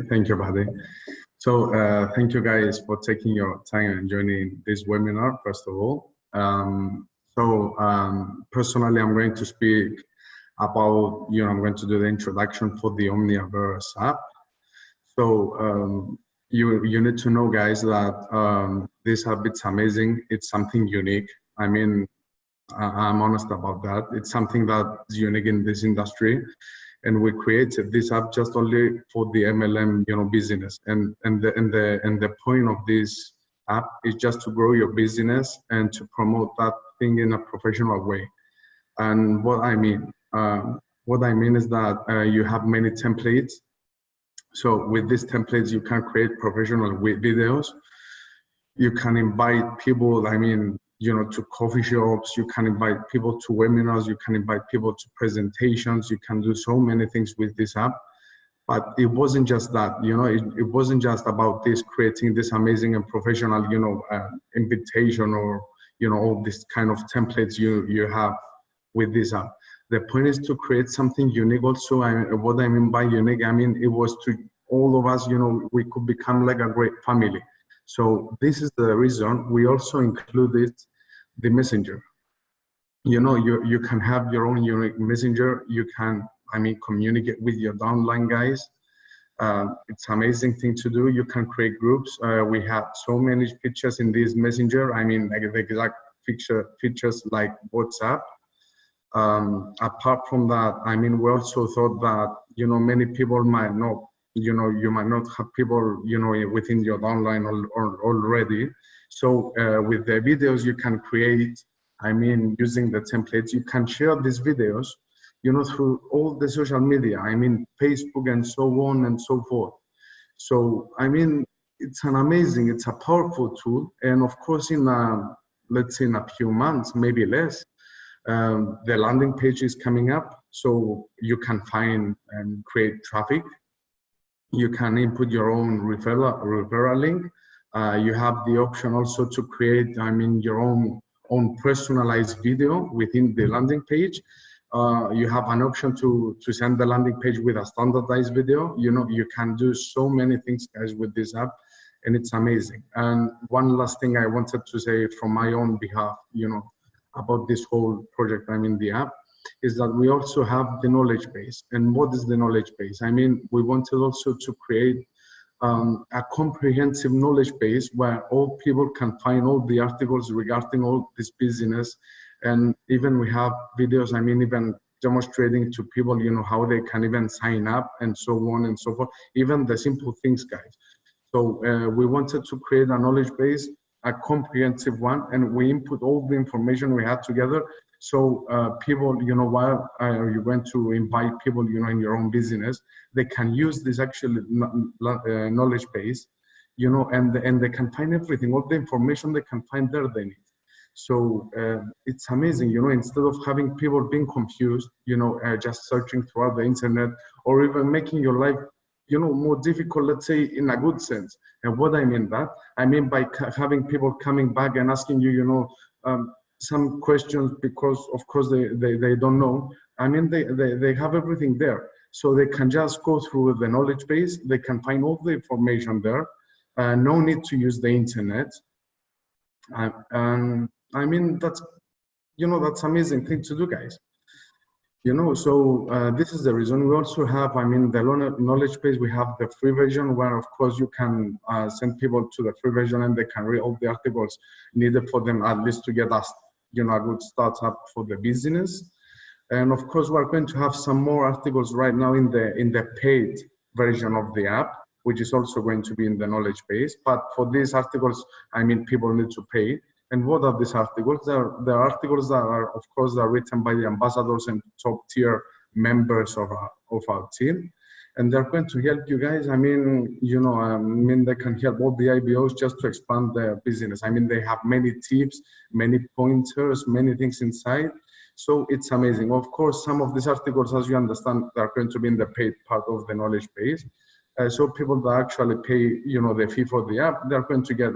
Thank you, Badi. So thank you guys for taking your time and joining this webinar, first of all. Personally, I'm going to speak about, I'm going to do the introduction for the OMNIAverse app. So you need to know, guys, that this app, it's amazing. It's something unique. I mean, I'm honest about that. It's something that's unique in this industry. And we created this app just only for the MLM, business. And the point of this app is just to grow your business and to promote that thing in a professional way. And what I mean is that you have many templates. So with these templates, you can create professional videos. You can invite people, to coffee shops. You can invite people to webinars. You can invite people to presentations. You can do so many things with this app. But it wasn't just that, it wasn't just about this, creating this amazing and professional, invitation or, all this kind of templates you have with this app. The point is to create something unique also. What I mean by unique, it was to all of us, we could become like a great family. So this is the reason we also included the messenger. You can have your own unique messenger. You can, communicate with your downline guys. It's an amazing thing to do. You can create groups. We have so many features in this messenger. Like the exact features like WhatsApp. Apart from that, we also thought that, many people might not, you might not have people, within your downline already. So with the videos you can create, using the templates, you can share these videos, through all the social media, Facebook and so on and so forth. So, it's a powerful tool. And of course, let's say in a few months, maybe less, the landing page is coming up. So you can find and create traffic. You can input your own referral link. You have the option also to create, your own personalized video within the landing page. You have an option to send the landing page with a standardized video. You can do so many things, guys, with this app, and it's amazing. And one last thing I wanted to say from my own behalf, about this whole project, the app, is that we also have the knowledge base. And what is the knowledge base? We wanted also to create a comprehensive knowledge base where all people can find all the articles regarding all this business. And even we have videos, even demonstrating to people, how they can even sign up and so on and so forth, even the simple things, guys. So we wanted to create a knowledge base, a comprehensive one, and we input all the information we had together. So people, while you're going to invite people, in your own business, they can use this actually knowledge base, and they can find everything, all the information they can find there they need. So it's amazing, instead of having people being confused, just searching throughout the internet, or even making your life, more difficult, let's say, in a good sense. And what I mean by having people coming back and asking you, some questions, because of course they don't know. They have everything there, so they can just go through the knowledge base. They can find all the information there. No need to use the internet. And that's, that's amazing thing to do, guys. So this is the reason. We also have, the knowledge base. We have the free version where, of course, you can send people to the free version and they can read all the articles needed for them, at least to get us, a good startup for the business. And of course, we're going to have some more articles right now in the paid version of the app, which is also going to be in the knowledge base. But for these articles, people need to pay. And what are these articles? They're articles that are, of course, they're written by the ambassadors and top tier members of our team. And they're going to help you guys. They can help all the IBOs just to expand their business. They have many tips, many pointers, many things inside. So it's amazing. Of course, some of these articles, as you understand, they're going to be in the paid part of the knowledge base. So people that actually pay, the fee for the app, they're going to get,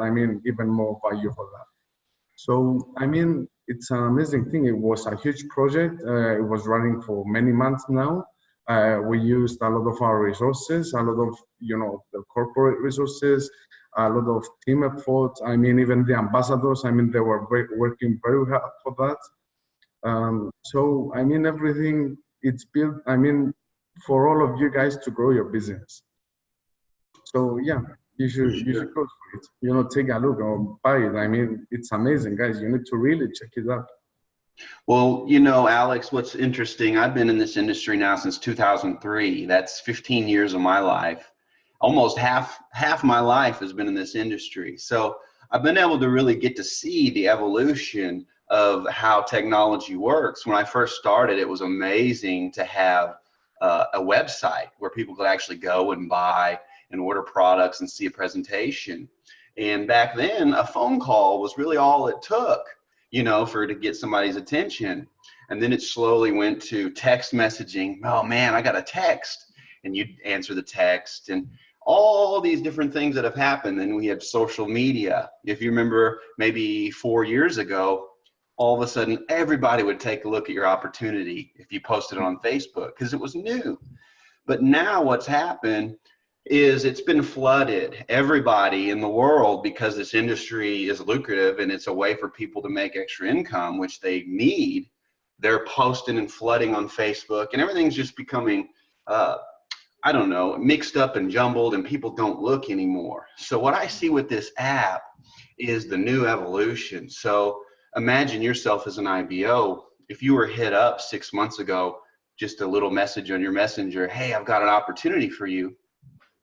even more value for that. So, it's an amazing thing. It was a huge project. It was running for many months now. We used a lot of our resources, a lot of, the corporate resources, a lot of team efforts. I mean, even the ambassadors, I mean, they were working very hard for that. So, I mean, everything it's built, I mean, for all of you guys to grow your business. So yeah, you should go for it. Take a look or buy it. I mean, it's amazing, guys. You need to really check it out. Well, Alex, what's interesting, I've been in this industry now since 2003. That's 15 years of my life. Almost half my life has been in this industry. So I've been able to really get to see the evolution of how technology works. When I first started, it was amazing to have a website where people could actually go and buy and order products and see a presentation. And back then, a phone call was really all it took, to get somebody's attention. And then it slowly went to text messaging. Oh man, I got a text. And you'd answer the text and all these different things that have happened. Then we have social media. If you remember, maybe 4 years ago, all of a sudden everybody would take a look at your opportunity if you posted it on Facebook because it was new. But now what's happened is it's been flooded. Everybody in the world, because this industry is lucrative and it's a way for people to make extra income, which they need, they're posting and flooding on Facebook, and everything's just becoming, I don't know, mixed up and jumbled, and people don't look anymore. So what I see with this app is the new evolution. So imagine yourself as an IBO. If you were hit up 6 months ago, just a little message on your messenger, hey, I've got an opportunity for you.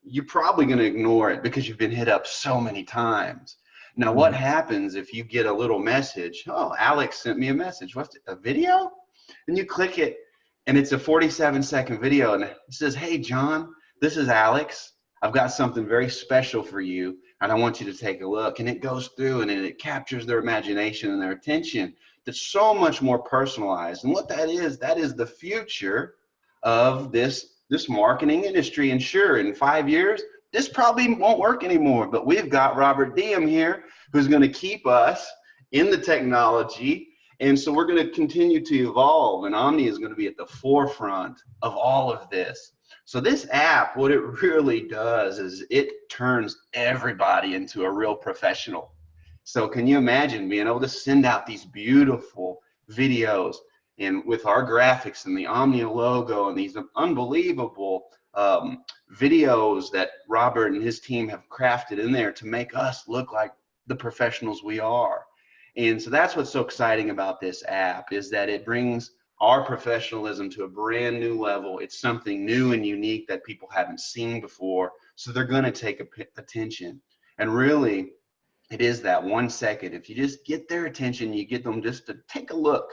You're probably going to ignore it because you've been hit up so many times. Now, what happens if you get a little message? Oh, Alex sent me a message. What's it, a video? And you click it, and it's a 47-second video, and it says, hey, John, this is Alex. I've got something very special for you, and I want you to take a look. And it goes through, and it captures their imagination and their attention. That's so much more personalized. And what that is the future of this marketing industry. And sure, in 5 years, this probably won't work anymore, but we've got Robert Diem here who's going to keep us in the technology. And so we're going to continue to evolve, and Omni is going to be at the forefront of all of this. So this app, what it really does is it turns everybody into a real professional. So can you imagine being able to send out these beautiful videos, and with our graphics and the Omnia logo and these unbelievable videos that Robert and his team have crafted in there to make us look like the professionals we are. And so that's what's so exciting about this app, is that it brings our professionalism to a brand new level. It's something new and unique that people haven't seen before. So they're going to take attention. And really, it is that 1 second. If you just get their attention, you get them just to take a look.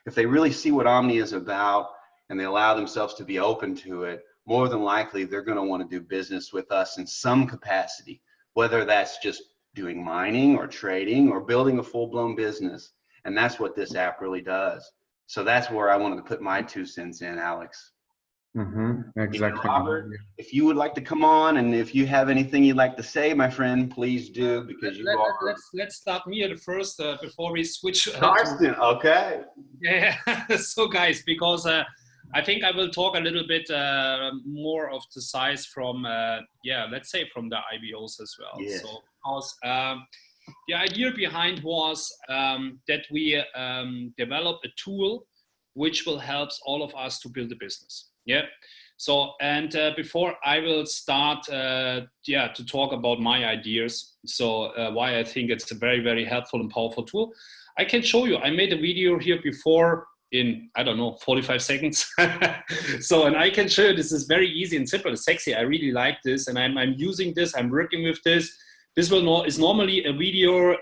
If they really see what Omni is about and they allow themselves to be open to it, more than likely they're going to want to do business with us in some capacity, whether that's just doing mining or trading or building a full-blown business. And that's what this app really does. So that's where I wanted to put my 2 cents in, Alex. Exactly. Robert, if you would like to come on, and if you have anything you'd like to say, my friend, please do, because let's start me at first before we switch. Carsten, okay. Yeah. So guys, because I think I will talk a little bit more of the size from let's say from the IBOs as well. Yes. So because the idea behind was that we develop a tool which will help all of us to build a business. Yeah. So, and before I will start, to talk about my ideas. So why I think it's a very, very helpful and powerful tool. I can show you, I made a video here before in, I don't know, 45 seconds. So, and I can show you, this is very easy and simple and sexy. I really like this, and I'm using this, I'm working with this. This is normally a video,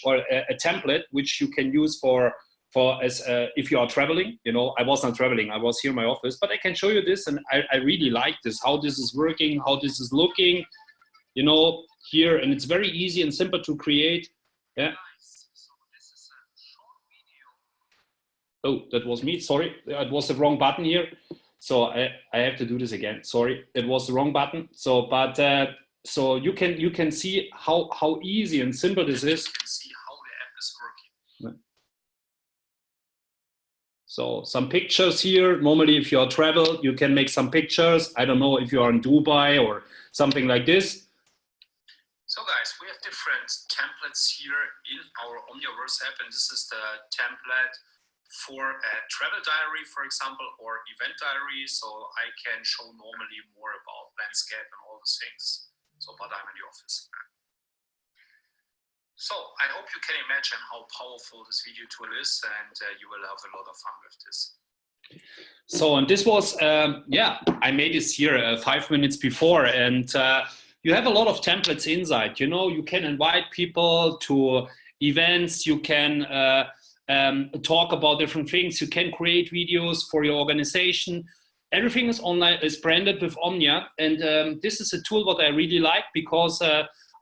or a template, which you can use for if you are traveling. I was not traveling, I was here in my office, but I can show you this, and I really like this, how this is working, how this is looking, here, and it's very easy and simple to create. Yeah. Oh, that was me, sorry, it was the wrong button here. So I have to do this again, sorry, it was the wrong button. So, but, so you can see how easy and simple this is. You can see how the app is working. So some pictures here. Normally, if you're travel, you can make some pictures. I don't know if you are in Dubai or something like this. So guys, we have different templates here in our OMNIAverse app, and this is the template for a travel diary, for example, or event diary. So I can show normally more about landscape and all those things. So, but I'm in the office. So I hope you can imagine how powerful this video tool is, and you will have a lot of fun with this. So, and this was, yeah, I made this here 5 minutes before, and you have a lot of templates inside. You know, you can invite people to events, you can talk about different things, you can create videos for your organization. Everything is online, is branded with Omnia, and this is a tool what I really like because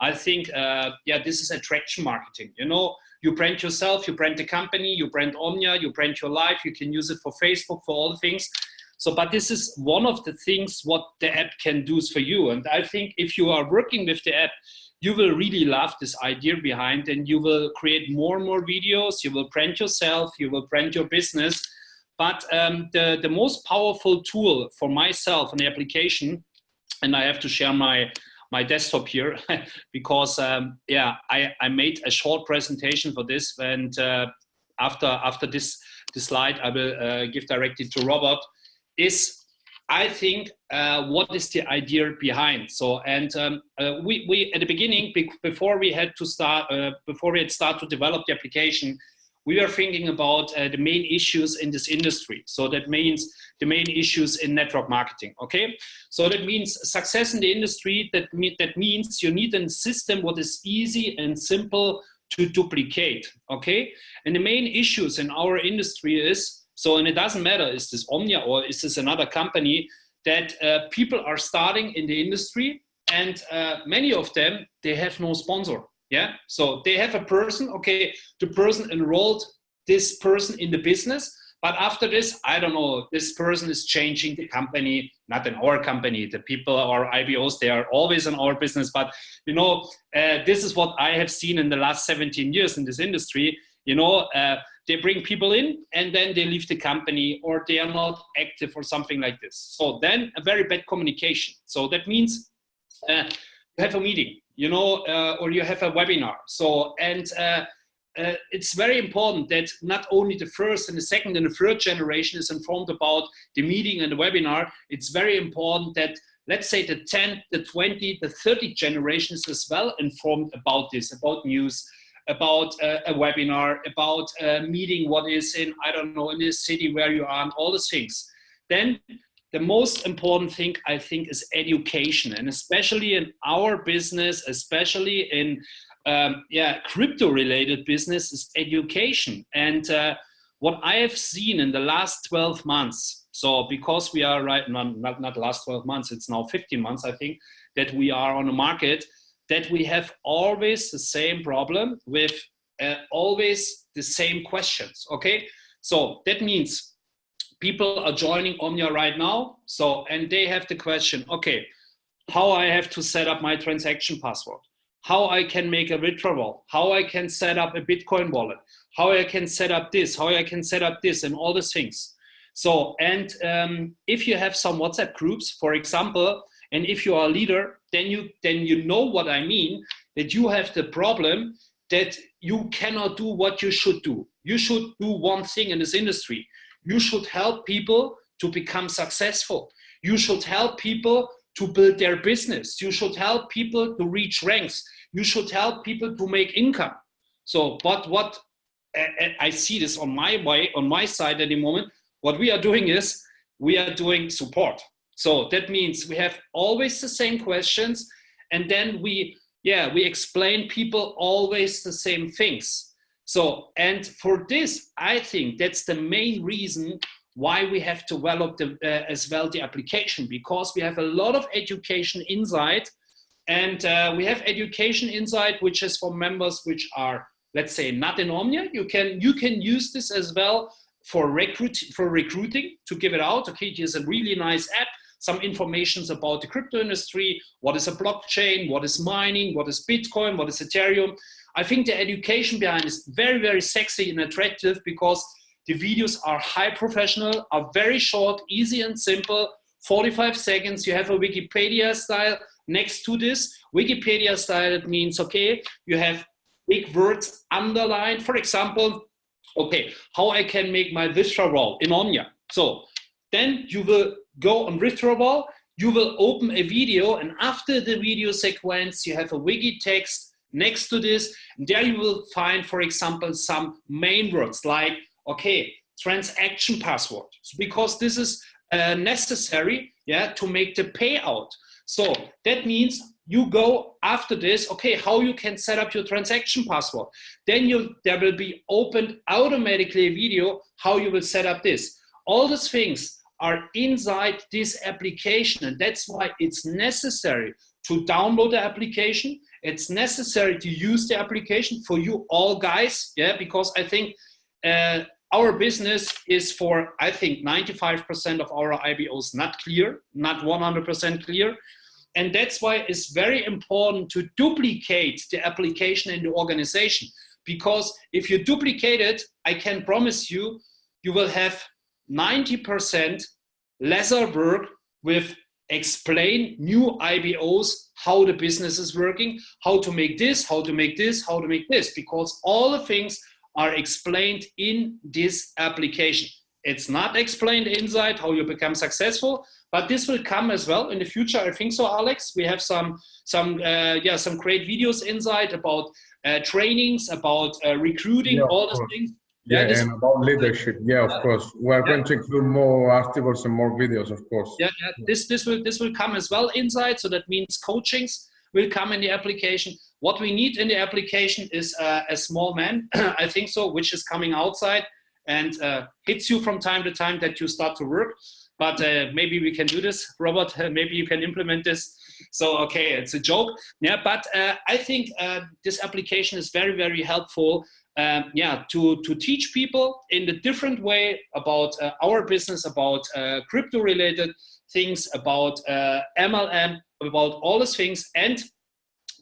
I think, yeah, this is attraction marketing. You know, you brand yourself, you brand the company, you brand Omnia, you brand your life, you can use it for Facebook, for all the things. So, but this is one of the things what the app can do for you. And I think if you are working with the app, you will really love this idea behind, and you will create more and more videos, you will brand yourself, you will brand your business. But the most powerful tool for myself on the application, and I have to share my desktop here because yeah, I made a short presentation for this, and after this slide I will give directly to Robert, is I think what is the idea behind. So, and we at the beginning, before we had started to develop the application, we were thinking about the main issues in this industry. So that means the main issues in network marketing, okay? So that means success in the industry, that means you need a system what is easy and simple to duplicate, okay? And the main issues in our industry is, so, and it doesn't matter, is this Omnia or is this another company, that people are starting in the industry, and many of them, they have no sponsor. Yeah, so they have a person, okay, the person enrolled this person in the business, but after this, I don't know, this person is changing the company, not in our company, the people or IBOs, they are always in our business, but you know, this is what I have seen in the last 17 years in this industry. You know, they bring people in and then they leave the company, or they are not active or something like this. So then a very bad communication. So that means you have a meeting, you know, or you have a webinar. So, and it's very important that not only the first and the second and the third generation is informed about the meeting and the webinar. It's very important that, let's say, the 10th, the 20th, the 30th generation is as well informed about this, about news, about a webinar, about a meeting, what is in, I don't know, in this city where you are, and all these things. Then the most important thing, I think, is education, and especially in our business, especially in yeah, crypto-related business, is education. And what I have seen in the last 12 months, so because we are right, not last 12 months, it's now 15 months, I think, that we are on the market, that we have always the same problem with always the same questions, okay? So that means people are joining Omnia right now, so, and they have the question, okay, how I have to set up my transaction password, how I can make a withdrawal, how I can set up a Bitcoin wallet, how I can set up this, how I can set up this, and all these things. So, and if you have some WhatsApp groups, for example, and if you are a leader, then you know what I mean, that you have the problem that you cannot do what you should do. You should do one thing in this industry. You should help people to become successful. You should help people to build their business. You should help people to reach ranks. You should help people to make income. So, but what I see this on my side at the moment, what we are doing is we are doing support. So that means we have always the same questions, and then we explain people always the same things. So, and for this, I think that's the main reason why we have developed as well the application, because we have a lot of education inside, and we have education inside which is for members which are, let's say, not in Omnia. You can use this as well for recruiting, to give it out. Okay, here's a really nice app, some informations about the crypto industry, what is a blockchain, what is mining, what is Bitcoin, what is Ethereum. I think the education behind is very, very sexy and attractive, because The videos are high professional, are very short, easy and simple, 45 seconds. You have a Wikipedia style next to this. Wikipedia style, it means, okay, you have big words underlined. For example, okay, how I can make my Vistra wall in Omnia. So then you will go on Vistra wall, you will open a video, and after the video sequence, you have a wiki text next to this. And there you will find, for example, some main words like, okay, transaction password, because this is necessary, yeah, to make the payout. So that means you go after this, okay, how you can set up your transaction password. Then there will be opened automatically a video how you will set up this. All these things are inside this application, and that's why it's necessary to download the application. It's necessary to use the application for you all guys, yeah, because I think our business is for, I think, 95% of our IBOs not clear, not 100% clear. And that's why it's very important to duplicate the application in the organization. Because if you duplicate it, I can promise you, you will have 90% lesser work with explain new IBOs how the business is working, how to make this, how to make this, how to make this, because all the things are explained in this application. It's not explained inside how you become successful, but this will come as well in the future. I think so, Alex. We have some great videos inside about trainings, about recruiting, all these things. Yeah, and about leadership. Yeah, of course. We're going to include more articles and more videos, of course. Yeah, this will come as well inside. So that means coachings will come in the application. What we need in the application is a small man, I think so, which is coming outside and hits you from time to time that you start to work. But maybe we can do this, Robert. Maybe you can implement this. So, okay, it's a joke. Yeah, but I think this application is very, very helpful. To teach people in a different way about our business, about crypto-related things, about MLM, about all these things. And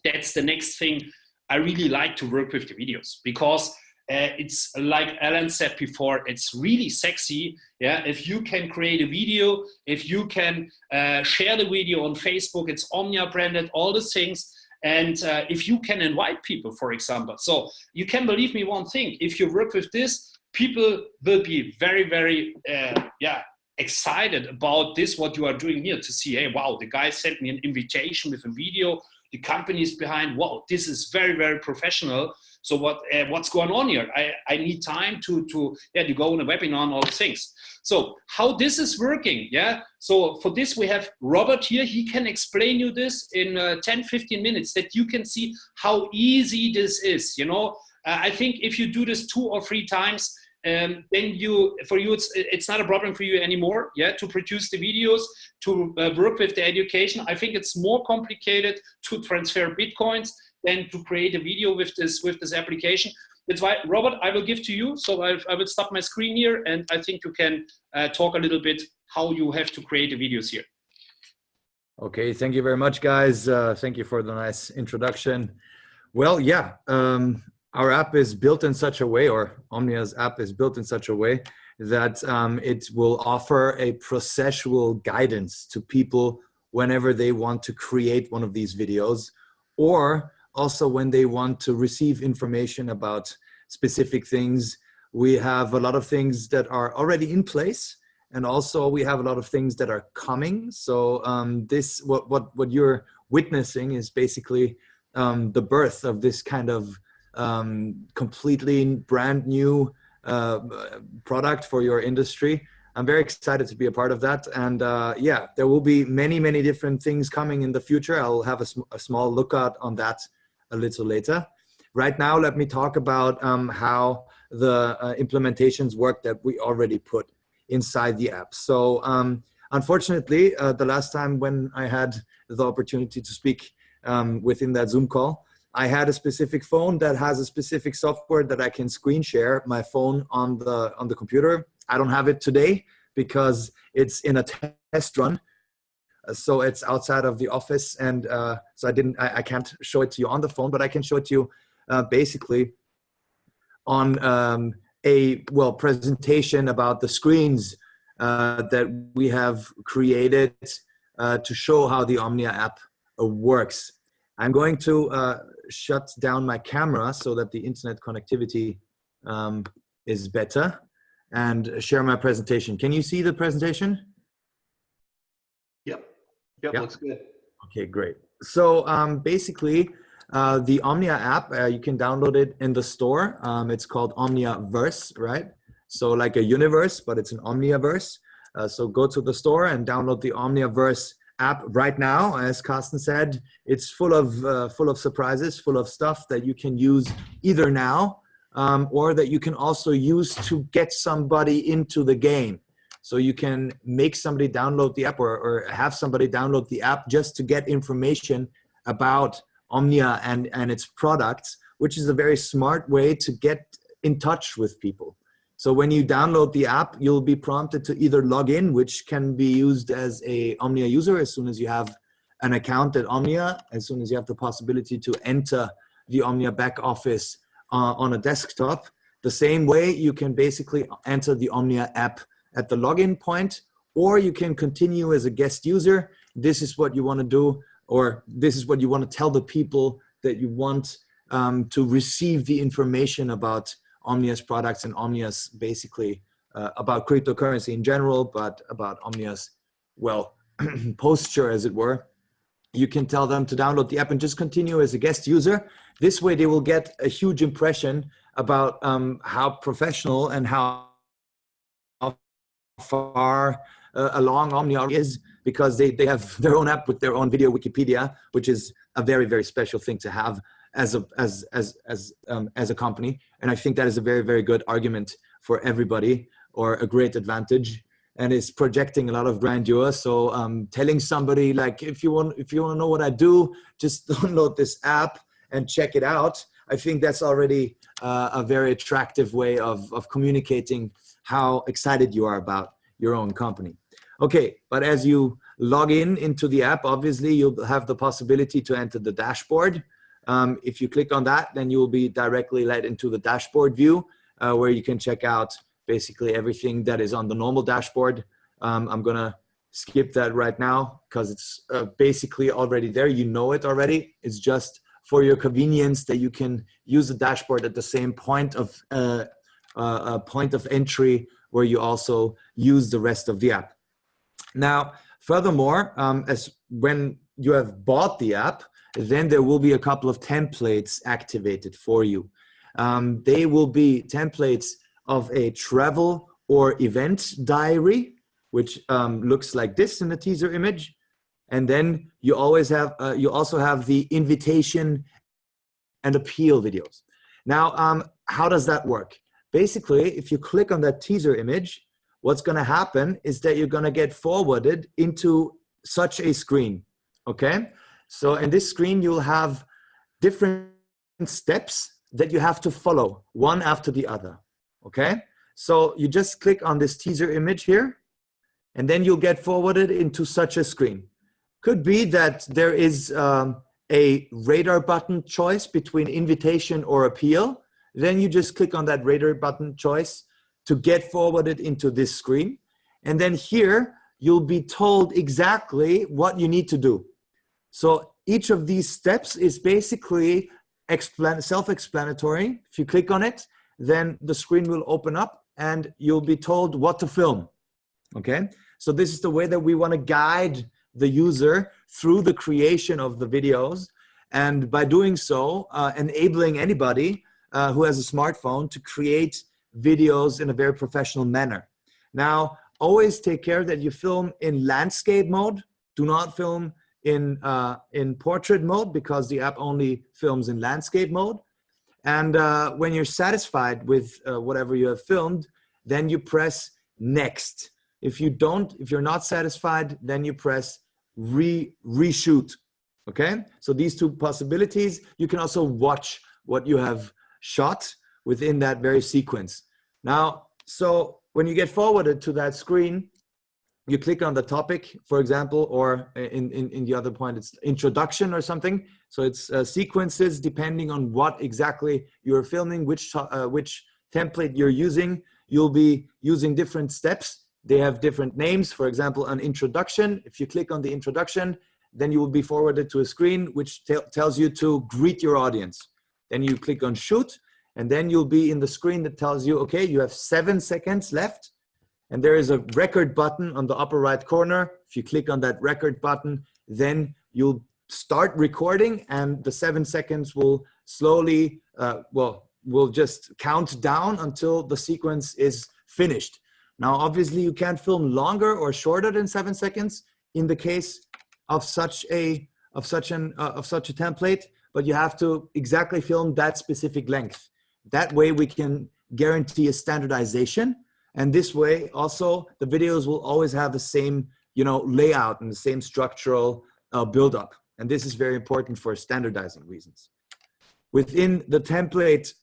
that's the next thing. I really like to work with the videos because it's like Alan said before, it's really sexy. Yeah, if you can create a video, if you can share the video on Facebook, it's Omnia branded, all these things. And if you can invite people, for example, so you can believe me one thing, if you work with this, people will be very, very, excited about this, what you are doing here, to see, hey, wow, the guy sent me an invitation with a video, the company is behind, wow, this is very, very professional. So what's going on here? I need time to go on a webinar and all these things. So how this is working, yeah? So for this, we have Robert here. He can explain you this in 10, 15 minutes that you can see how easy this is, you know? I think if you do this 2 or 3 times, then it's not a problem for you anymore, yeah, to produce the videos, to work with the education. I think it's more complicated to transfer Bitcoins than to create a video with this application. That's why, Robert, I will give to you. So I will stop my screen here, and I think you can talk a little bit how you have to create the videos here. Okay, thank you very much, guys. Thank you for the nice introduction. Well, yeah, our app is built in such a way, or Omnia's app is built in such a way that it will offer a processual guidance to people whenever they want to create one of these videos, or also when they want to receive information about specific things. We have a lot of things that are already in place, and also we have a lot of things that are coming. So what you're witnessing is basically the birth of this kind of completely brand new product for your industry. I'm very excited to be a part of that. And yeah, there will be many, many different things coming in the future. I'll have a small lookout on that a little later. Right now, let me talk about how the implementations work that we already put inside the app. So unfortunately, the last time when I had the opportunity to speak within that Zoom call, I had a specific phone that has a specific software that I can screen share my phone on the computer. I don't have it today because it's in a test run. So it's outside of the office, and so I can't show it to you on the phone, but I can show it to you basically on a presentation about the screens that we have created to show how the Omnia app works. I'm going to shut down my camera so that the internet connectivity is better, and share my presentation. Can you see the presentation? Yep, Yeah. looks good. Okay, great. So basically, the Omnia app, you can download it in the store. It's called OMNIAverse, right? So like a universe, but it's an OMNIAverse. So go to the store and download the OMNIAverse app right now. As Carsten said, it's full of surprises, full of stuff that you can use either now or that you can also use to get somebody into the game. So you can make somebody download the app or have somebody download the app just to get information about Omnia and its products, which is a very smart way to get in touch with people. So when you download the app, you'll be prompted to either log in, which can be used as a Omnia user as soon as you have an account at Omnia, as soon as you have the possibility to enter the Omnia back office on a desktop. The same way you can basically enter the Omnia app at the login point, or you can continue as a guest user. This is what you want to do, or this is what you want to tell the people that you want to receive the information about Omnia's products and Omnia's basically about cryptocurrency in general, but about Omnia's, posture, as it were. You can tell them to download the app and just continue as a guest user. This way they will get a huge impression about how professional and how far along Omnia is, because they have their own app with their own video Wikipedia, which is a very, very special thing to have as a company. And I think that is a very, very good argument for everybody, or a great advantage, and it's projecting a lot of grandeur. So telling somebody, like, if you want to know what I do, just download this app and check it out. I think that's already a very attractive way of communicating how excited you are about your own company. Okay, but as you log into the app, obviously you'll have the possibility to enter the dashboard. If you click on that, then you will be directly led into the dashboard view, where you can check out basically everything that is on the normal dashboard. I'm gonna skip that right now because it's basically already there. You know it already. It's just for your convenience that you can use the dashboard at the same point of entry where you also use the rest of the app. Now, furthermore, as when you have bought the app, then there will be a couple of templates activated for you. They will be templates of a travel or event diary, which looks like this in the teaser image. And then you always have, you also have the invitation and appeal videos. Now, how does that work? Basically, if you click on that teaser image, what's gonna happen is that you're gonna get forwarded into such a screen, okay? So in this screen, you'll have different steps that you have to follow, one after the other, okay? So you just click on this teaser image here, and then you'll get forwarded into such a screen. Could be that there is a radar button choice between invitation or appeal. Then you just click on that radar button choice to get forwarded into this screen. And then here, you'll be told exactly what you need to do. So each of these steps is basically self-explanatory. If you click on it, then the screen will open up and you'll be told what to film, okay? So this is the way that we want to guide the user through the creation of the videos. And by doing so, enabling anybody who has a smartphone to create videos in a very professional manner. Now, always take care that you film in landscape mode. Do not film in portrait mode, because the app only films in landscape mode. And when you're satisfied with whatever you have filmed, then you press next. If you're not satisfied, then you press reshoot, okay? So these two possibilities. You can also watch what you have shot within that very sequence. Now, so when you get forwarded to that screen, you click on the topic, for example, or in the other point, it's introduction or something. So it's sequences depending on what exactly you're filming, which template you're using, you'll be using different steps. They have different names. For example, an introduction. If you click on the introduction, then you will be forwarded to a screen which tells you to greet your audience. Then you click on shoot, and then you'll be in the screen that tells you, okay, you have 7 seconds left. And there is a record button on the upper right corner. If you click on that record button, then you'll start recording, and the 7 seconds will slowly, will just count down until the sequence is finished. Now, obviously, you can't film longer or shorter than 7 seconds in the case of such a template, but you have to exactly film that specific length. That way, we can guarantee a standardization, and this way, also, the videos will always have the same, layout and the same structural build-up. And this is very important for standardizing reasons. Within the template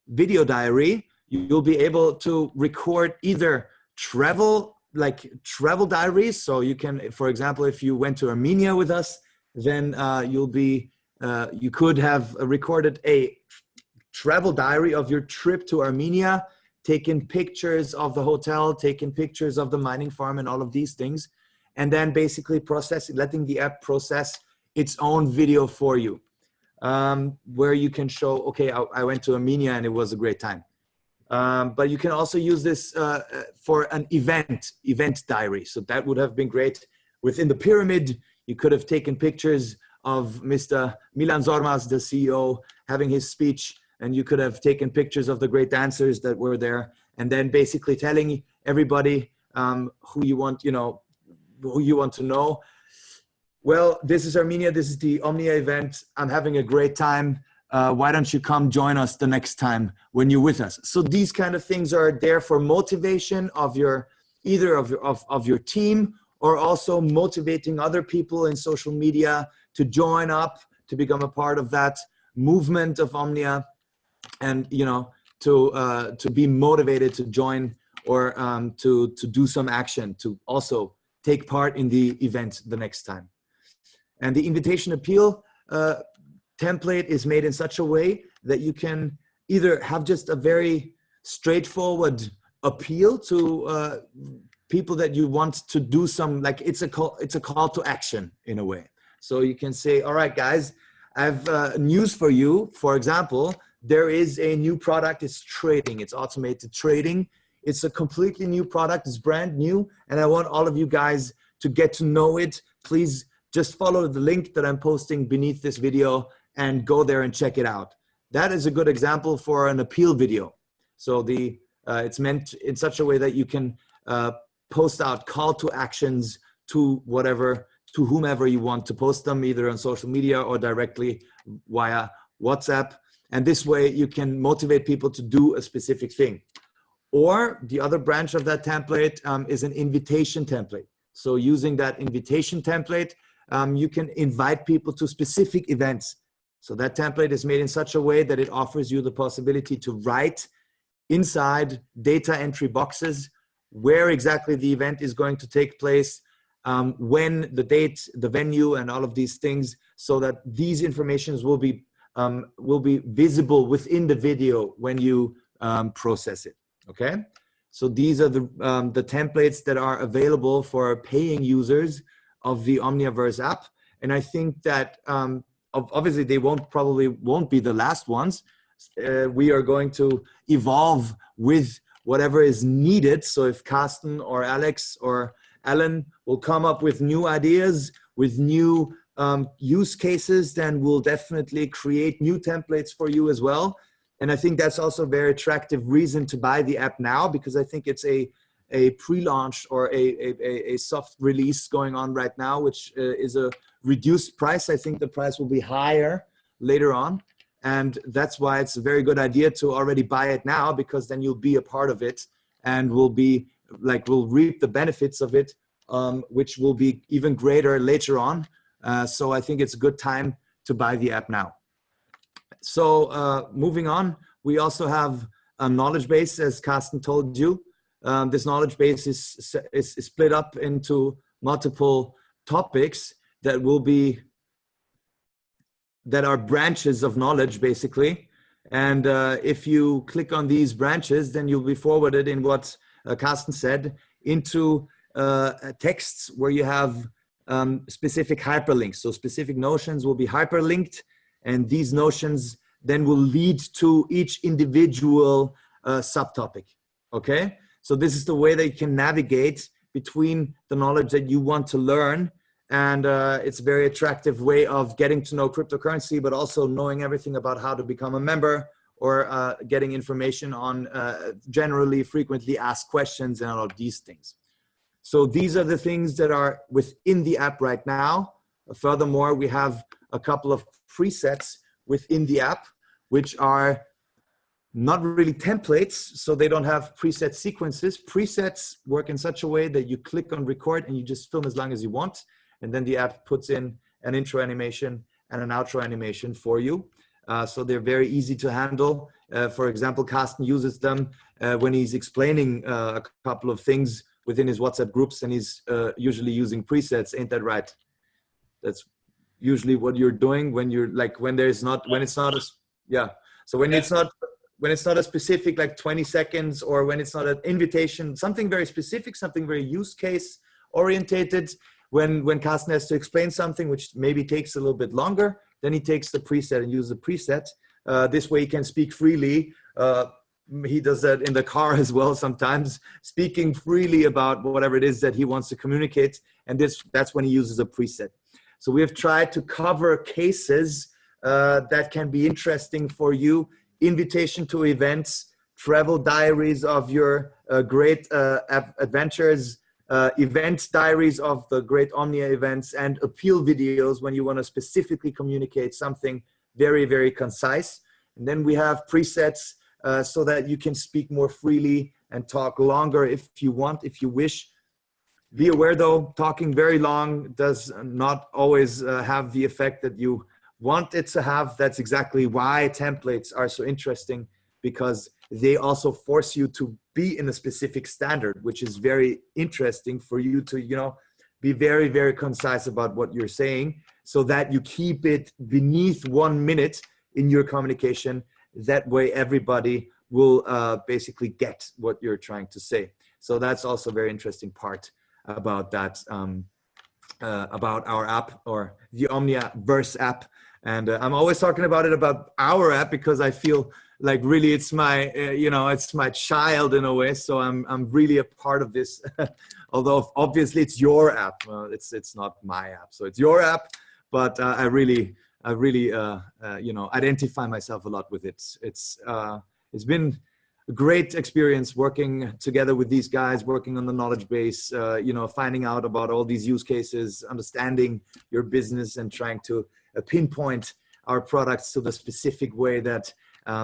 video diary, you'll be able to record either travel diaries. So you can, for example, if you went to Armenia with us, then you could have recorded a travel diary of your trip to Armenia, taking pictures of the hotel, taking pictures of the mining farm and all of these things, and then basically letting the app process its own video for you, where you can show, okay, I went to Armenia and it was a great time. But you can also use this for an event diary. So that would have been great. Within the pyramid, you could have taken pictures of Mr. Milan Zormas, the CEO, having his speech, and you could have taken pictures of the great dancers that were there, and then basically telling everybody who you want to know. Well, this is Armenia. This is the Omnia event. I'm having a great time. Why don't you come join us the next time when you're with us? So these kind of things are there for motivation of either of your team, or also motivating other people in social media to join up, to become a part of that movement of Omnia, and to be motivated to join, or to do some action to also take part in the event the next time. And the invitation appeal template is made in such a way that you can either have just a very straightforward appeal to people that you want to do some, like it's a call to action in a way. So you can say, all right, guys, I have news for you. For example, there is a new product. It's trading. It's automated trading. It's a completely new product. It's brand new. And I want all of you guys to get to know it. Please just follow the link that I'm posting beneath this video and go there and check it out. That is a good example for an appeal video. So it's meant in such a way that you can post out call to actions to whomever you want to post them, either on social media or directly via WhatsApp. And this way you can motivate people to do a specific thing. Or the other branch of that template is an invitation template. So using that invitation template, you can invite people to specific events. So that template is made in such a way that it offers you the possibility to write inside data entry boxes where exactly the event is going to take place, when, the date, the venue, and all of these things, so that these informations will be visible within the video when you process it. Okay, so these are the templates that are available for paying users of the OMNIAverse app, and I think that obviously they probably won't be the last ones. We are going to evolve with whatever is needed. So if Carsten or Alex or Alan will come up with new ideas, with new use cases, then we'll definitely create new templates for you as well. And I think that's also a very attractive reason to buy the app now, because I think it's a pre-launch or a soft release going on right now, which is a reduced price. I think the price will be higher later on. And that's why it's a very good idea to already buy it now, because then you'll be a part of it and we'll reap the benefits of it, which will be even greater later on. So I think it's a good time to buy the app now. So moving on, we also have a knowledge base, as Carsten told you. This knowledge base is split up into multiple topics that are branches of knowledge, basically. And if you click on these branches, then you'll be forwarded in what Carsten said into texts where you have specific hyperlinks. So specific notions will be hyperlinked, and these notions then will lead to each individual subtopic. Okay, so this is the way that you can navigate between the knowledge that you want to learn, and it's a very attractive way of getting to know cryptocurrency, but also knowing everything about how to become a member, or getting information on generally frequently asked questions and all of these things. So these are the things that are within the app right now. Furthermore, we have a couple of presets within the app, which are not really templates, so they don't have preset sequences. Presets work in such a way that you click on record and you just film as long as you want, and then the app puts in an intro animation and an outro animation for you. So they're very easy to handle. For example, Carsten uses them when he's explaining a couple of things within his WhatsApp groups, and he's usually using presets. Ain't that right? That's usually what you're doing when you're like, when it's not a specific like 20 seconds, or when it's not an invitation, something very specific, something very use case orientated. When Carsten has to explain something which maybe takes a little bit longer, then he takes the preset and uses the preset. This way he can speak freely. He does that in the car as well sometimes, speaking freely about whatever it is that he wants to communicate. And that's when he uses a preset. So we have tried to cover cases that can be interesting for you. Invitation to events, travel diaries of your great adventures, event diaries of the great Omnia events, and appeal videos when you want to specifically communicate something very, very concise. And then we have presets so that you can speak more freely and talk longer if you want, if you wish. Be aware though, talking very long does not always have the effect that you want it to have. That's exactly why templates are so interesting, because they also force you to be in a specific standard, which is very interesting for you to, you know, be very, very concise about what you're saying, so that you keep it beneath 1 minute in your communication. That way everybody will basically get what you're trying to say. So that's also a very interesting part about that, about our app, or the OMNIAverse app. And I'm always talking about it, about our app, because I feel like really it's my, you know, it's my child in a way. So I'm really a part of this, although obviously it's your app. It's not my app, so it's your app. But I really, you know, identify myself a lot with it. It's been a great experience working together with these guys, working on the knowledge base, you know, finding out about all these use cases, understanding your business, and trying to pinpoint our products to the specific way that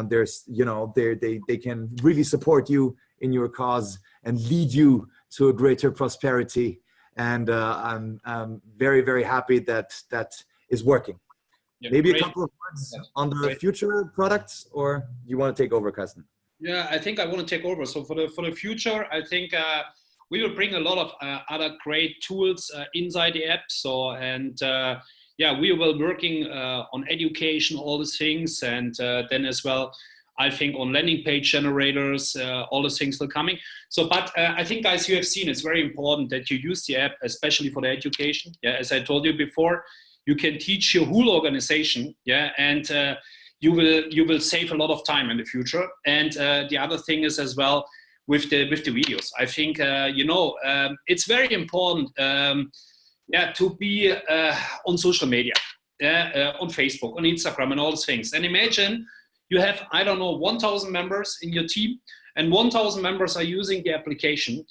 there's, you know, they can really support you in your cause and lead you to a greater prosperity. And I'm very, very happy that that is working. Yeah, maybe great. A couple of words on the future products, or you want to take over, Carsten? Yeah, I think I want to take over. So for the future, I think we will bring a lot of other great tools inside the app. So, and yeah, we will working on education, all these things, and then as well, I think on landing page generators, all those things will coming. So, but I think, guys, you have seen it's very important that you use the app, especially for the education. Yeah, as I told you before, you can teach your whole organization. Yeah, and you will save a lot of time in the future. And the other thing is as well with the videos. I think you know, it's very important. Yeah, to be on social media, on Facebook, on Instagram, and all those things. And imagine you have, I don't know, 1,000 members in your team, and 1,000 members are using the application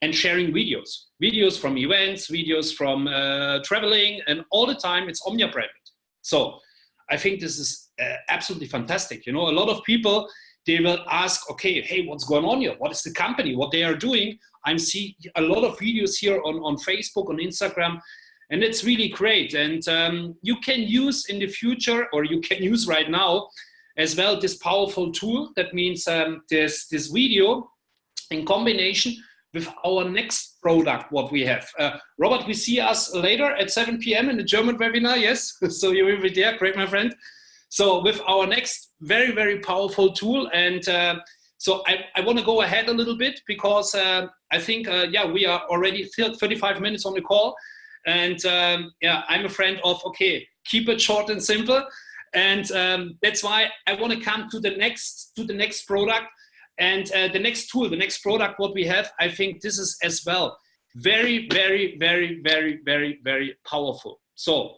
and sharing videos from events, videos from traveling, and all the time it's Omnia branded. So I think this is absolutely fantastic. You know, a lot of people, they will ask, okay, hey, what's going on here? What is the company? What they are doing? I'm seeing a lot of videos here on Facebook, on Instagram, and it's really great. And you can use in the future, or you can use right now as well, this powerful tool. That means this video in combination with our next product, what we have. Robert, we see us later at 7 p.m. in the German webinar, yes? So you will be there, great, my friend. So with our next very, very powerful tool. And so I want to go ahead a little bit because I think, yeah, we are already 35 minutes on the call. And yeah, I'm a friend of, okay, keep it short and simple. And that's why I want to come to the next product and the next tool, the next product, what we have. I think this is as well very, very, very, very, very, very powerful. So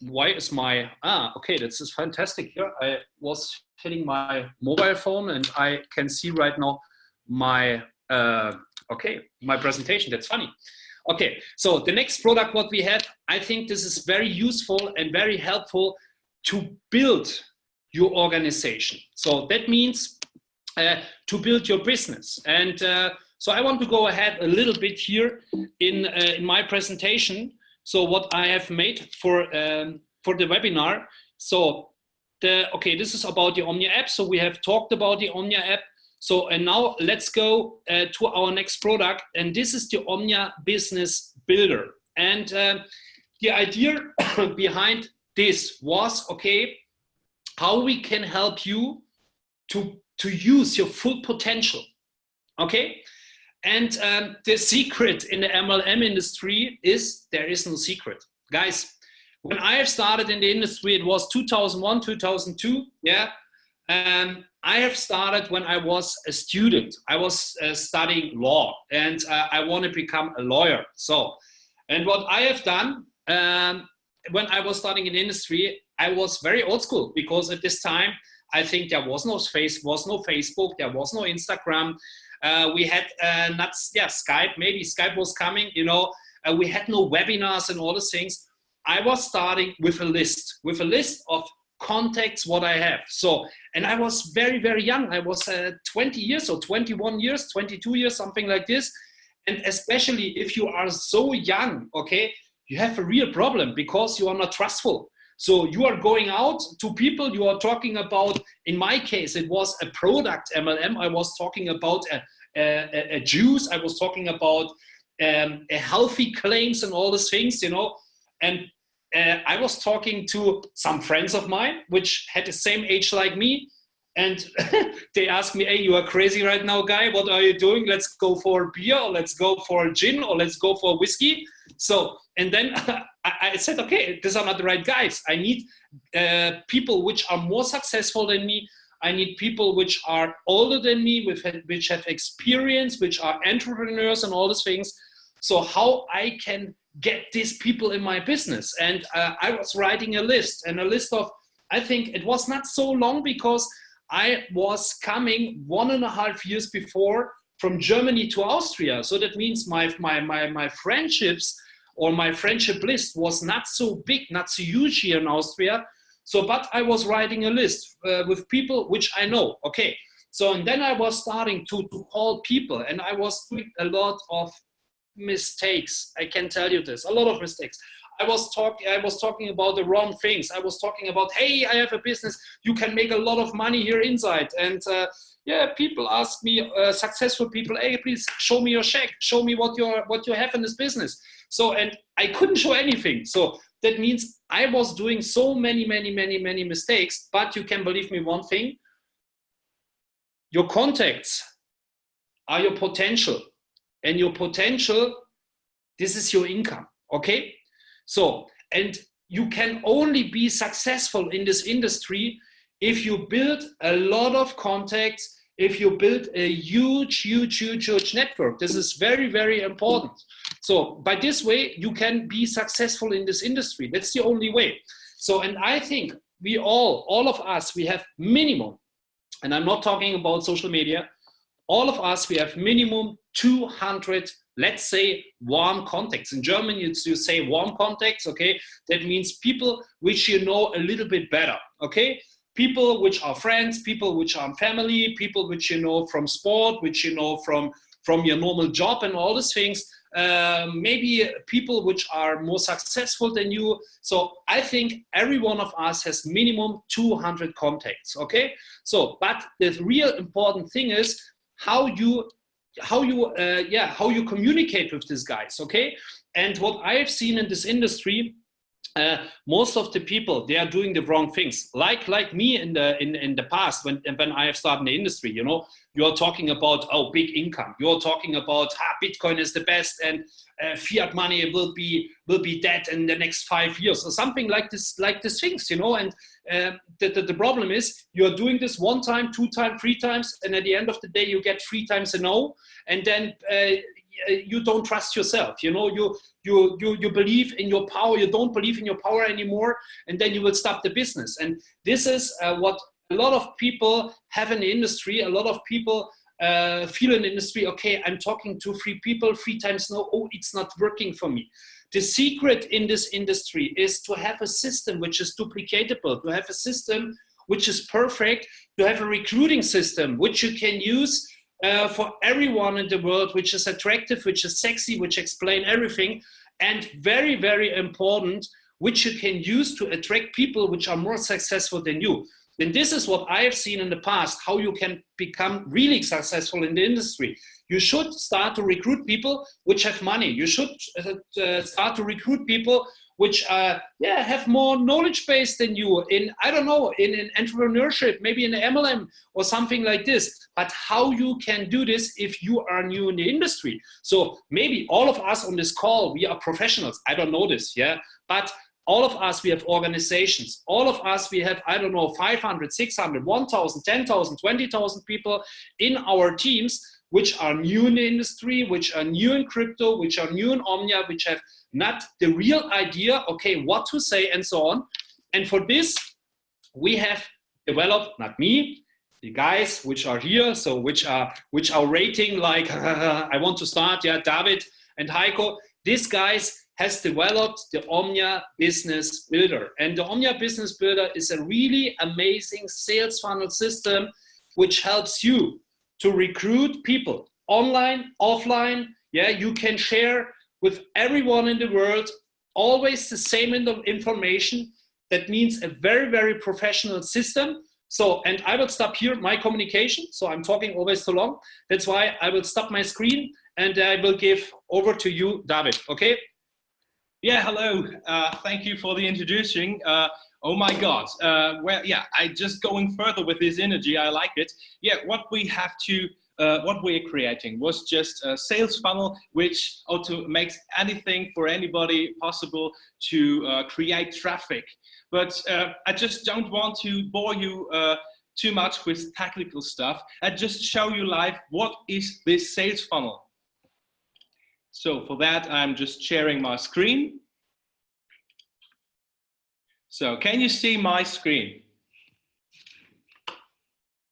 why is my, okay, this is fantastic here. I was hitting my mobile phone and I can see right now my, okay, my presentation. That's funny. Okay, so the next product what we have, I think this is very useful and very helpful to build your organization. So that means to build your business. And so I want to go ahead a little bit here in my presentation. So what I have made for the webinar. So okay, this is about the Omnia app. So we have talked about the Omnia app. So, and now let's go to our next product. And this is the Omnia Business Builder. And the idea behind this was, okay, how we can help you to use your full potential. Okay. And the secret in the MLM industry is there is no secret. Guys, when I have started in the industry, it was 2001, 2002. Yeah. I have started when I was a student. I was studying law and I want to become a lawyer. So, and what I have done when I was studying in the industry, I was very old school because at this time, I think there was no Facebook, there was no Instagram. We had Skype, maybe Skype was coming, you know, we had no webinars and all those things. I was starting with a list of contacts what I have. So, and I was very, very young. I was 20 years or 21 years, 22 years, something like this. And especially if you are so young, okay, you have a real problem because you are not trustful. So you are going out to people, you are talking about, in my case, it was a product MLM. I was talking about a juice. I was talking about a healthy claims and all these things, you know, and I was talking to some friends of mine, which had the same age like me. And they asked me, hey, you are crazy right now, guy. What are you doing? Let's go for beer, or let's go for gin, or let's go for whiskey. So, and then I said, okay, these are not the right guys. I need people which are more successful than me. I need people which are older than me, which have experience, which are entrepreneurs and all these things. So how I can get these people in my business. And I was writing a list of, I think it was not so long because I was coming 1.5 years before from Germany to Austria. So that means my friendships or my friendship list was not so big, not so huge here in Austria. So, but I was writing a list with people which I know. Okay. So, and then I was starting to call people and I was doing a lot of mistakes. I can tell you this, a lot of mistakes. I was talking about the wrong things. I was talking about, hey, I have a business. You can make a lot of money here inside. And yeah, people ask me, successful people, hey, please show me your check. Show me what you have in this business. So, and I couldn't show anything. So that means I was doing so many mistakes. But you can believe me one thing, your contacts are your potential. And your potential, this is your income, okay? So, and you can only be successful in this industry if you build a lot of contacts, if you build a huge network. This is very, very important. So by this way, you can be successful in this industry. That's the only way. So, and I think we all of us, we have minimum, and I'm not talking about social media, all of us, we have minimum 200, let's say, warm contacts. In German, you say warm contacts, okay? That means people which you know a little bit better, okay? People which are friends, people which are family, people which you know from sport, which you know from your normal job and all these things. Maybe people which are more successful than you. So I think every one of us has minimum 200 contacts, okay? So, but the real important thing is how you communicate with these guys, okay? And what I have seen in this industry, most of the people, they are doing the wrong things. Like me in the past, when I have started in the industry, you know, you're talking about, oh, big income. You're talking about Bitcoin is the best, and fiat money will be dead in the next 5 years, or something like this things, you know. And the problem is, you're doing this 1 time, 2 times, 3 times, and at the end of the day, you get 3 times a no, and then you don't trust yourself. You know, you believe in your power, you don't believe in your power anymore, and then you will stop the business. And this is what a lot of people have in the industry. A lot of people feel in the industry, okay, I'm talking to 3 people, 3 times no, oh, it's not working for me. The secret in this industry is to have a system which is duplicatable, to have a system which is perfect, to have a recruiting system which you can use for everyone in the world, which is attractive, which is sexy, which explain everything, and very, very important, which you can use to attract people which are more successful than you. And this is what I have seen in the past, how you can become really successful in the industry. You should start to recruit people which have money. You should start to recruit people which have more knowledge base than you in, I don't know, in entrepreneurship, maybe in MLM or something like this. But how you can do this if you are new in the industry? So maybe all of us on this call, we are professionals. I don't know this, yeah? But all of us, we have organizations. All of us, we have, I don't know, 500, 600, 1,000, 10,000, 20,000 people in our teams, which are new in the industry, which are new in crypto, which are new in Omnia, which have not the real idea, okay, what to say and so on. And for this, we have developed, not me, the guys which are here, so which are rating like, I want to start, yeah, David and Heiko. These guys has developed the Omnia Business Builder. And the Omnia Business Builder is a really amazing sales funnel system which helps you to recruit people online, offline. Yeah, you can share with everyone in the world always the same information. That means a very, very professional system. So, and I will stop here my communication. So I'm talking always too long. That's why I will stop my screen and I will give over to you, David, okay? Yeah, hello. Thank you for the introducing. Oh my God. Well, yeah, I just going further with this energy. I like it. Yeah, what we're creating was just a sales funnel which makes anything for anybody possible to create traffic. But I just don't want to bore you too much with technical stuff. I just show you live what is this sales funnel. So for that, I'm just sharing my screen. So can you see my screen?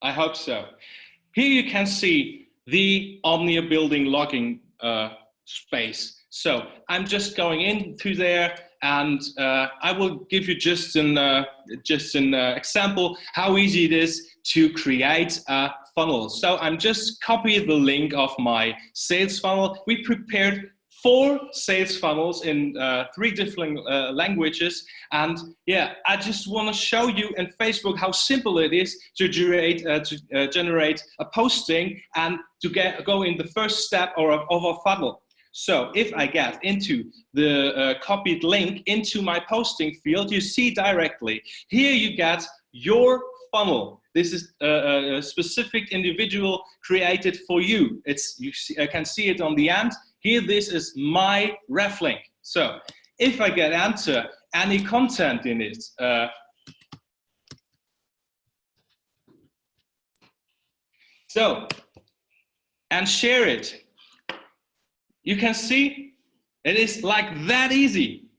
I hope so. Here you can see the Omnia building logging space. So I'm just going into there, and I will give you just an example how easy it is to create a funnel. So I'm just copying the link of my sales funnel. We prepared 4 sales funnels in 3 different languages, and yeah, I just want to show you in Facebook how simple it is to generate a posting and to go in the first step of a funnel. So if I get into the copied link into my posting field, you see directly here you get your funnel. This is a specific individual created for you. I can see it on the end. Here, this is my ref link. So if I get enter any content in it, and share it, you can see it is like that easy.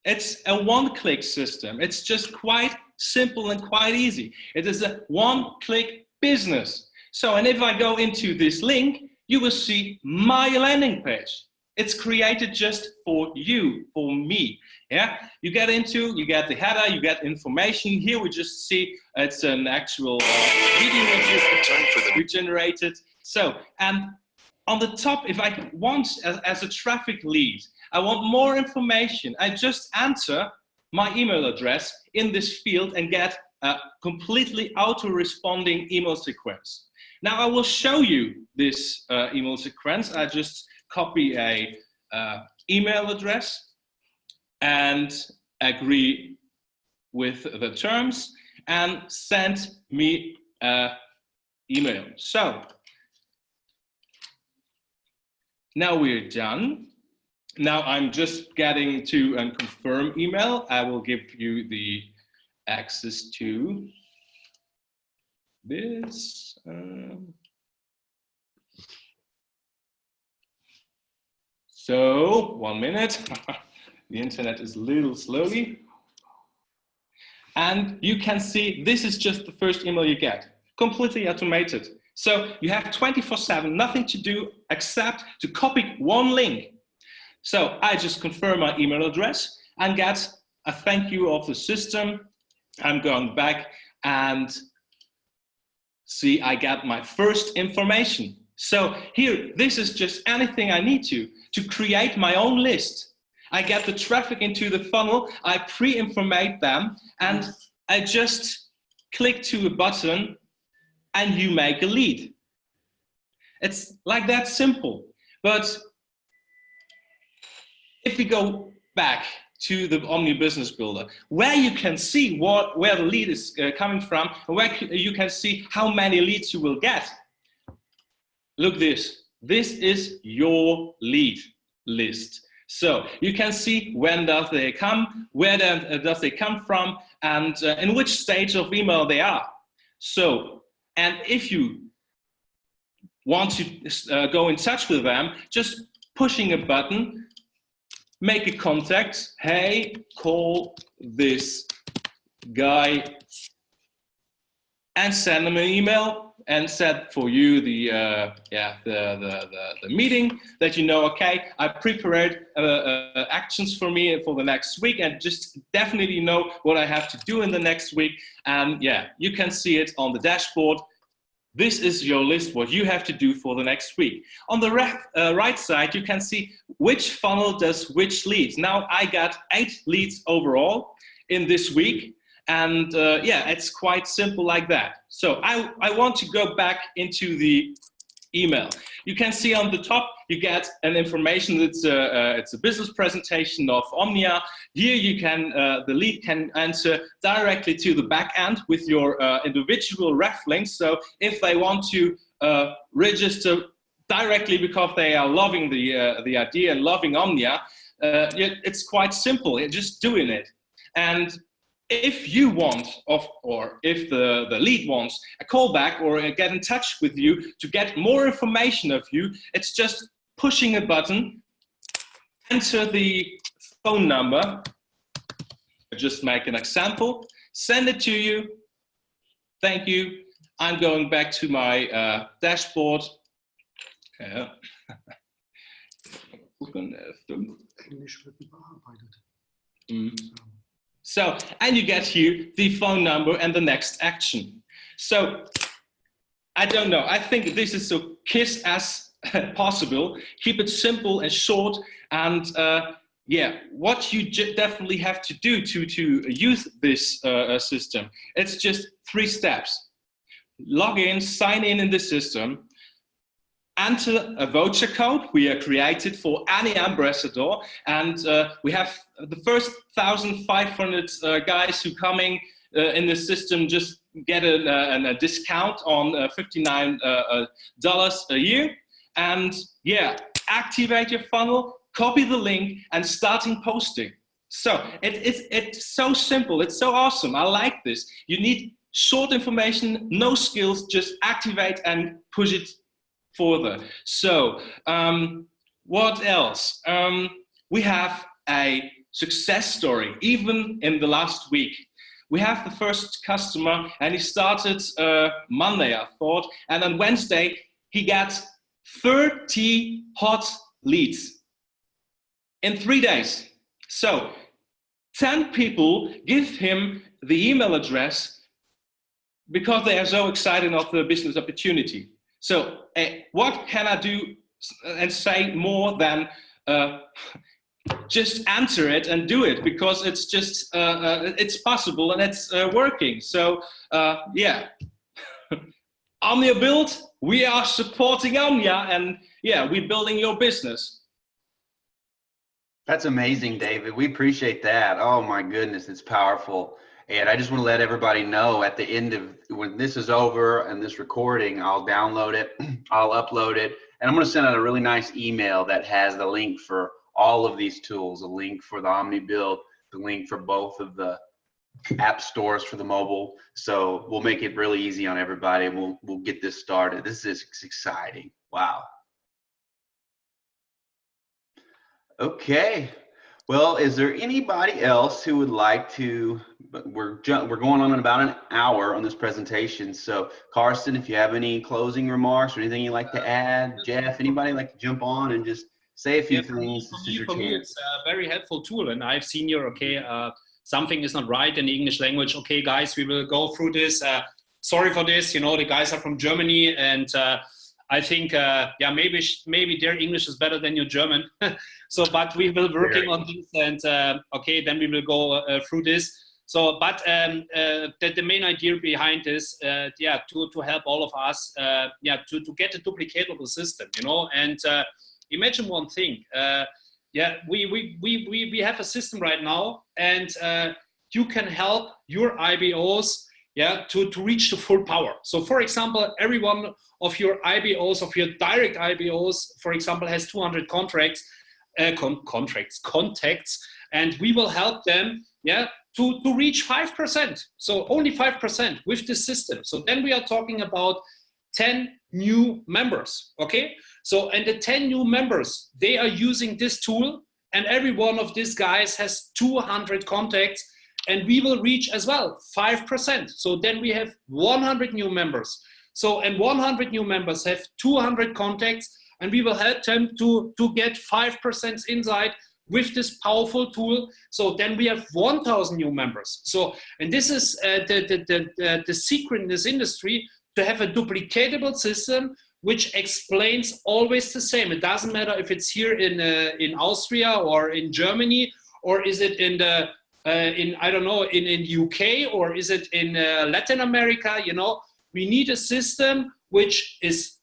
It's a one-click system. It's just quite simple and quite easy. It is a one-click business. So, and if I go into this link, you will see my landing page. It's created just for you, for me. Yeah, you get the header, you get information. Here we just see it's an actual video we generated. So, and on the top, if I want as a traffic lead, I want more information, I just enter my email address in this field and get a completely auto-responding email sequence. Now I will show you this email sequence. I just copy a email address and agree with the terms and send me an email. So now we're done. Now I'm just getting to a confirm email. I will give you the access to this. So 1 minute. The internet is a little slowly. And you can see this is just the first email you get, completely automated. So you have 24/7, nothing to do except to copy one link. So I just confirm my email address and get a thank you of the system. I'm going back and see I got my first information. So here, this is just anything I need to create my own list. I get the traffic into the funnel, I pre-informate them, and I just click to a button and you make a lead. It's like that simple. But if we go back to the Omnia Business Builder, where you can see where the lead is coming from, and where you can see how many leads you will get. Look this. This is your lead list. So you can see when does they come, where does they come from, and in which stage of email they are. So, and if you want to go in touch with them, just pushing a button, make a contact. Hey, call this guy, and send them an email and set for you the meeting that you know. Okay, I prepared actions for me for the next week, and just definitely know what I have to do in the next week. And yeah, you can see it on the dashboard. This is your list, what you have to do for the next week. On the right side, you can see which funnel does which leads. Now I got 8 leads overall in this week. And yeah, it's quite simple like that. So I want to go back into the email. You can see on the top, you get an information that's it's a business presentation of Omnia. Here you can, the lead can answer directly to the back end with your individual ref links. So if they want to register directly because they are loving the idea and loving Omnia, it's quite simple, you're just doing it. And if you want, or if the lead wants a callback or get in touch with you to get more information of you, it's just pushing a button, enter the phone number, I'll just make an example, send it to you, thank you, I'm going back to my dashboard. So, and you get here the phone number and the next action. So, I don't know, I think this is so KISS as possible. Keep it simple and short, and yeah, what you definitely have to do to use this system, it's just 3 steps. Log in, sign in the system, enter a voucher code we are created for any ambassador, and we have the first 1,500 guys who coming in the system just get a discount on $59 a year. And yeah, activate your funnel, copy the link, and starting posting. So it's so simple, it's so awesome. I like this. You need short information, no skills, just activate and push it further. So what else? We have a success story, even in the last week. We have the first customer, and he started Monday, I thought, and on Wednesday he got 30 hot leads in 3 days. So 10 people give him the email address because they are so excited of the business opportunity. So what can I do and say more than just answer it and do it, because it's just, it's possible and it's working. So yeah, OMNIABuild, we are supporting Omnia, and yeah, we're building your business. That's amazing, David. We appreciate that. Oh my goodness, it's powerful. And I just want to let everybody know at the end of when this is over and this recording, I'll download it, I'll upload it, and I'm going to send out a really nice email that has the link for all of these tools, a link for the OmniBuild, the link for both of the app stores for the mobile. So we'll make it really easy on everybody, and we'll get this started. This is exciting. Wow. Okay. Well, is there anybody else who would like to? We're going on in about an hour on this presentation. So, Karsten, if you have any closing remarks or anything you'd like to add, Jeff, anybody like to jump on and just say a few things? For me, it's a very helpful tool, and I've seen here. Okay, something is not right in the English language. Okay, guys, we will go through this. Sorry for this. You know, the guys are from Germany, and I think, yeah, maybe their English is better than your German. So, but we will working on this, and okay, then we will go through this. So, but the main idea behind this, yeah, to help all of us, yeah, to get a duplicatable system, you know. And imagine one thing, yeah, we have a system right now, and you can help your IBOs, yeah, to reach the full power. So, for example, every one of your IBOs, of your direct IBOs, for example, has 200 contacts, and we will help them, yeah, to reach 5%. So only 5% with this system. So then we are talking about 10 new members, okay? So, and the 10 new members, they are using this tool, and every one of these guys has 200 contacts, and we will reach as well 5%. So then we have 100 new members. So, and 100 new members have 200 contacts, and we will help them to get 5% insight with this powerful tool. So then we have 1,000 new members. So, and this is the secret in this industry, to have a duplicatable system which explains always the same. It doesn't matter if it's here in Austria or in Germany, or is it in the I don't know, in UK, or is it in Latin America, you know. We need a system which is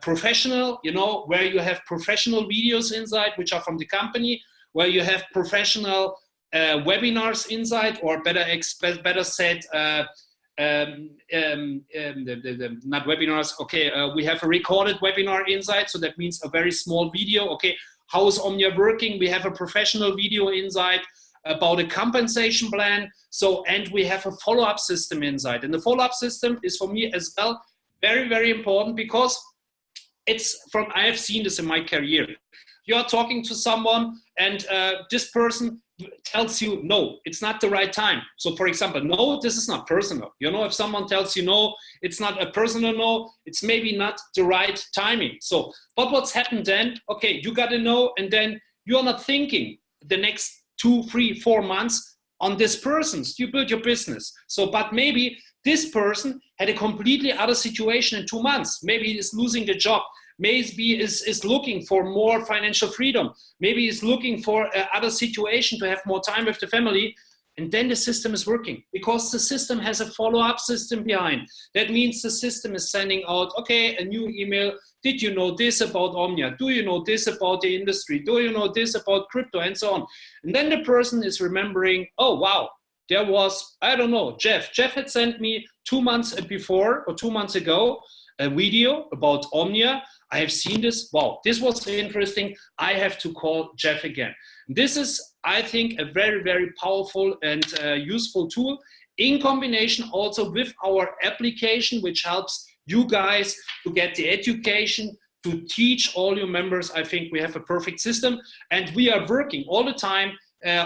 professional, you know, where you have professional videos inside, which are from the company, where you have professional webinars inside, or better said, not webinars, okay, we have a recorded webinar inside, so that means a very small video. Okay, how is Omnia working? We have a professional video inside about a compensation plan. So, and we have a follow-up system inside, and the follow-up system is for me as well very, very important, because it's from, I have seen this in my career. You are talking to someone, and this person tells you, no, it's not the right time. So for example, no, this is not personal. You know, if someone tells you, no, it's not a personal no, it's maybe not the right timing. So, but what's happened then? Okay, you got to know, and then you're not thinking the next 2, 3, 4 months on this person's, you build your business. So, but maybe this person had a completely other situation in 2 months. Maybe he is losing the job. Maybe is looking for more financial freedom. Maybe he's looking for other situation to have more time with the family. And then the system is working, because the system has a follow-up system behind. That means the system is sending out, okay, a new email. Did you know this about Omnia? Do you know this about the industry? Do you know this about crypto, and so on? And then the person is remembering, oh, wow, there was, I don't know, Jeff. Jeff had sent me 2 months before, or 2 months ago, a video about Omnia. I have seen this. Wow, this was interesting. I have to call Jeff again. This is, I think, a very, very powerful and useful tool, in combination also with our application, which helps you guys to get the education, to teach all your members. I think we have a perfect system, and we are working all the time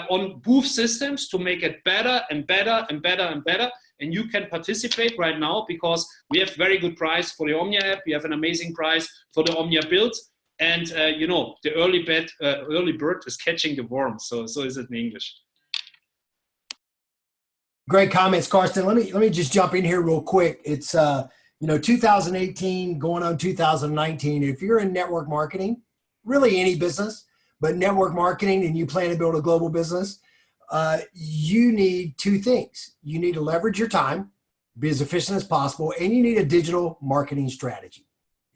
on booth systems to make it better and better and better and better. And you can participate right now, because we have very good price for the Omnia app. We have an amazing price for the OMNIABuild. And you know, the early bird is catching the worm. So is it in English. Great comments, Karsten. Let me just jump in here real quick. It's you know, 2018 going on 2019. If you're in network marketing, really any business, but network marketing, and you plan to build a global business, you need 2 things. You need to leverage your time, be as efficient as possible, and you need a digital marketing strategy.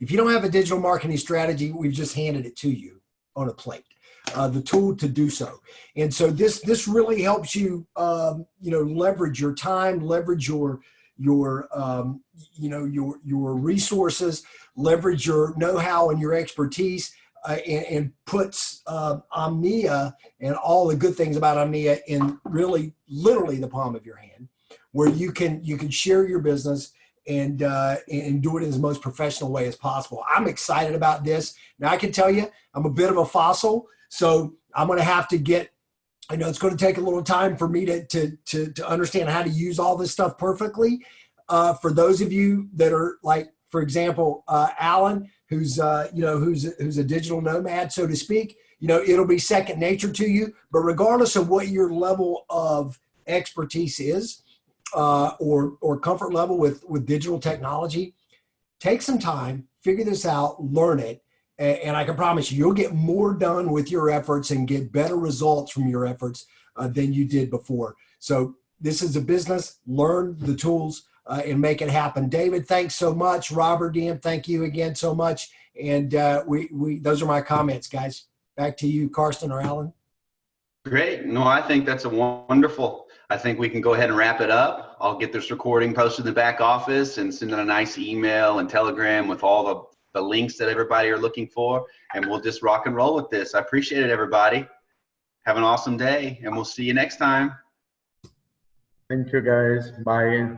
If you don't have a digital marketing strategy, we've just handed it to you on a plate. the tool to do so. And so this really helps you, leverage your time, leverage your resources, leverage your know-how and your expertise, and puts Omnia and all the good things about Omnia in really literally the palm of your hand, where you can share your business and do it in the most professional way as possible. I'm excited about this. Now I can tell you, I'm a bit of a fossil, so I'm going to have to get, it's going to take a little time for me to understand how to use all this stuff perfectly. For those of you that are like, for example, Alan, who's a digital nomad, so to speak, it'll be second nature to you. But regardless of what your level of expertise is, or comfort level with digital technology, take some time, figure this out, learn it, and I can promise you'll get more done with your efforts and get better results from your efforts than you did before. So this is a business. Learn the tools and make it happen. David, thanks so much. Robert, Dan, thank you again so much. And those are my comments, guys. Back to you, Karsten or Alan. Great. No, I think that's wonderful. I think we can go ahead and wrap it up. I'll get this recording posted in the back office and send out a nice email and telegram with all the links that everybody are looking for. And we'll just rock and roll with this. I appreciate it, everybody. Have an awesome day, and we'll see you next time. Thank you, guys. Bye.